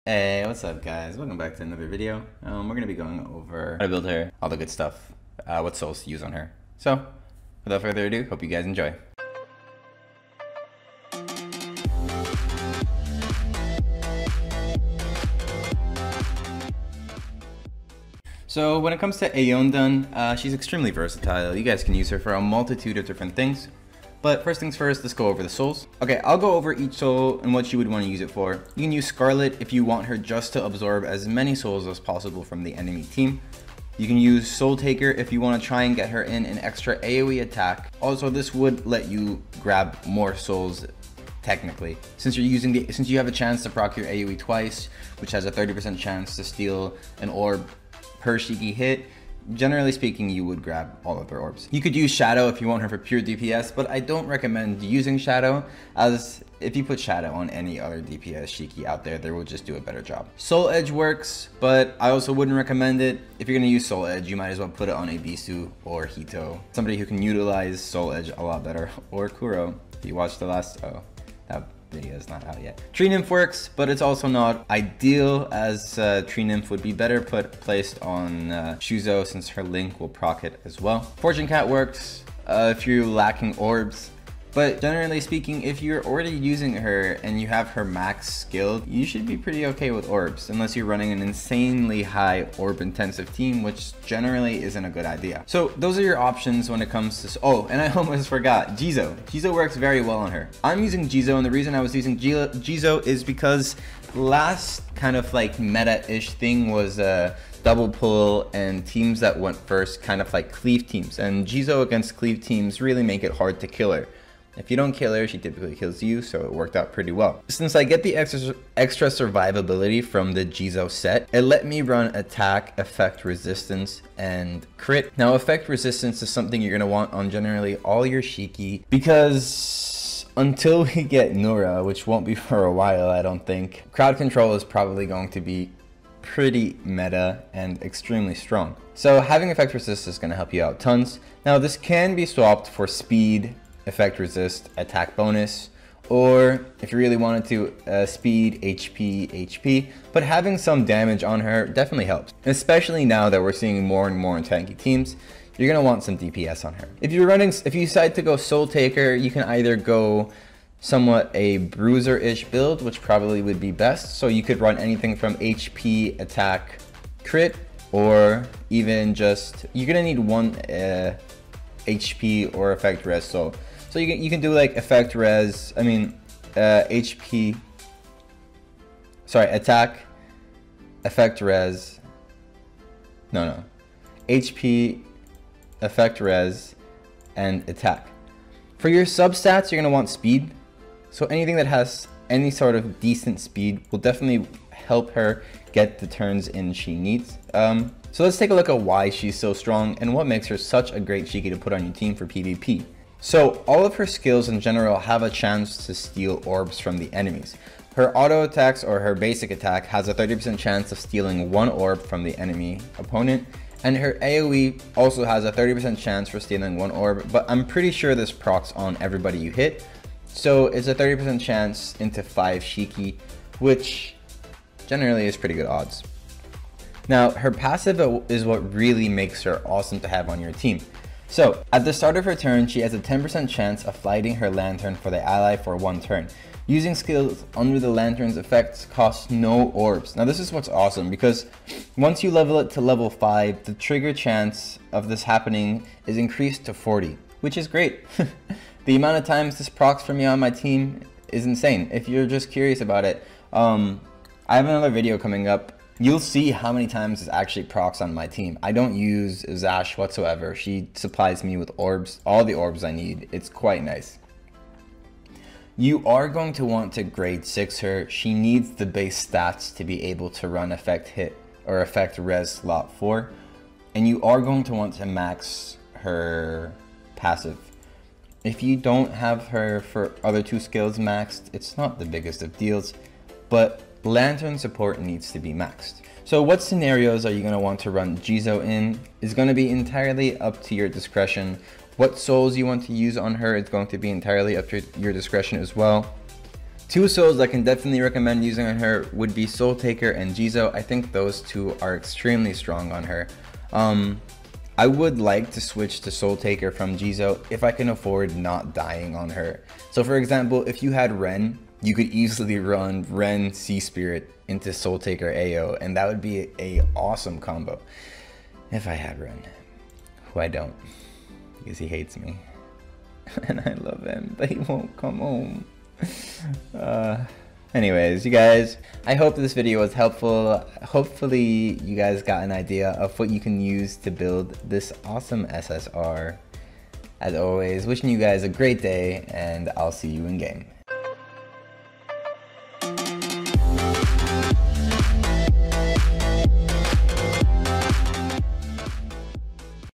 Hey, what's up guys? Welcome back to another video. We're going to be going over how to build her, all the good stuff, what souls to use on her. So, without further ado, hope you guys enjoy. So when it comes to Aoandon, she's extremely versatile. You guys can use her for a multitude of different things. But first things first, let's go over the souls. Okay, I'll go over each soul and what you would want to use it for. You can use Scarlet if you want her just to absorb as many souls as possible from the enemy team. You can use Soul Taker if you want to try and get her in an extra AoE attack. Also, this would let you grab more souls technically. Since you have a chance to proc your AoE twice, which has a 30% chance to steal an orb per Shiki hit, generally speaking, you would grab all of her orbs. You could use Shadow if you want her for pure DPS, but I don't recommend using Shadow, as if you put Shadow on any other DPS Shiki out there, they will just do a better job. Soul Edge works, but I also wouldn't recommend it. If you're going to use Soul Edge, you might as well put it on a Bisu or Hito. Somebody who can utilize Soul Edge a lot better, or Kuro. If you watched the last, that video is not out yet. Tree Nymph works, but it's also not ideal, as Tree Nymph would be better placed on Shuzo, since her Link will proc it as well. Fortune Cat works if you're lacking orbs, but generally speaking, if you're already using her and you have her max skilled, you should be pretty okay with orbs, unless you're running an insanely high orb intensive team, which generally isn't a good idea. So those are your options when it comes to, oh, and I almost forgot, Jizo. Jizo works very well on her. I'm using Jizo, and the reason I was using Jizo is because last kind of like meta-ish thing was double pull and teams that went first, kind of like cleave teams, and Jizo against cleave teams really make it hard to kill her. If you don't kill her, she typically kills you, so it worked out pretty well. Since I get the extra survivability from the Jizo set, it let me run attack, effect resistance, and crit. Now, effect resistance is something you're going to want on generally all your Shiki, because until we get Nura, which won't be for a while, I don't think, crowd control is probably going to be pretty meta and extremely strong. So having effect resist is going to help you out tons. Now, this can be swapped for speed, effect resist, attack bonus, or if you really wanted to, speed, HP, but having some damage on her definitely helps. Especially now that we're seeing more and more tanky teams, you're gonna want some DPS on her. If you decide to go Soul Taker, you can either go somewhat a bruiser-ish build, which probably would be best. So you could run anything from HP, attack, crit, or even just, you're gonna need one HP or effect res soul. So you can do like effect res, HP, sorry, attack, effect res, no, HP, effect res, and attack. For your substats, you're going to want speed. So anything that has any sort of decent speed will definitely help her get the turns in she needs. So let's take a look at why she's so strong and what makes her such a great Shiki to put on your team for PvP. So all of her skills in general have a chance to steal orbs from the enemies. Her auto attacks, or her basic attack, has a 30% chance of stealing one orb from the enemy opponent, and her AoE also has a 30% chance for stealing one orb, but I'm pretty sure this procs on everybody you hit. So it's a 30% chance into 5 Shiki, which generally is pretty good odds. Now, her passive is what really makes her awesome to have on your team. So, at the start of her turn, she has a 10% chance of lighting her lantern for the ally for 1 turn. Using skills under the lantern's effects costs no orbs. Now this is what's awesome, because once you level it to level 5, the trigger chance of this happening is increased to 40, which is great. The amount of times this procs for me on my team is insane. If you're just curious about it, I have another video coming up. You'll see how many times this actually procs on my team. I don't use Zash whatsoever. She supplies me with orbs, all the orbs I need. It's quite nice. You are going to want to grade 6 her. She needs the base stats to be able to run effect hit or effect res slot 4. And you are going to want to max her passive. If you don't have her for other 2 skills maxed, it's not the biggest of deals, but lantern support needs to be maxed. So what scenarios are you going to want to run Jizo in is going to be entirely up to your discretion. What souls you want to use on her is going to be entirely up to your discretion as well. Two souls I can definitely recommend using on her would be Soul Taker and Jizo. I think those two are extremely strong on her. I would like to switch to Soul Taker from Jizo if I can afford not dying on her. So for example, if you had Ren, you could easily run Ren Sea Spirit into Soul Taker AO, and that would be a awesome combo. If I had Ren, who I don't, because he hates me. And I love him, but he won't come home. Anyways, you guys, I hope this video was helpful. Hopefully you guys got an idea of what you can use to build this awesome SSR. As always, wishing you guys a great day, and I'll see you in game.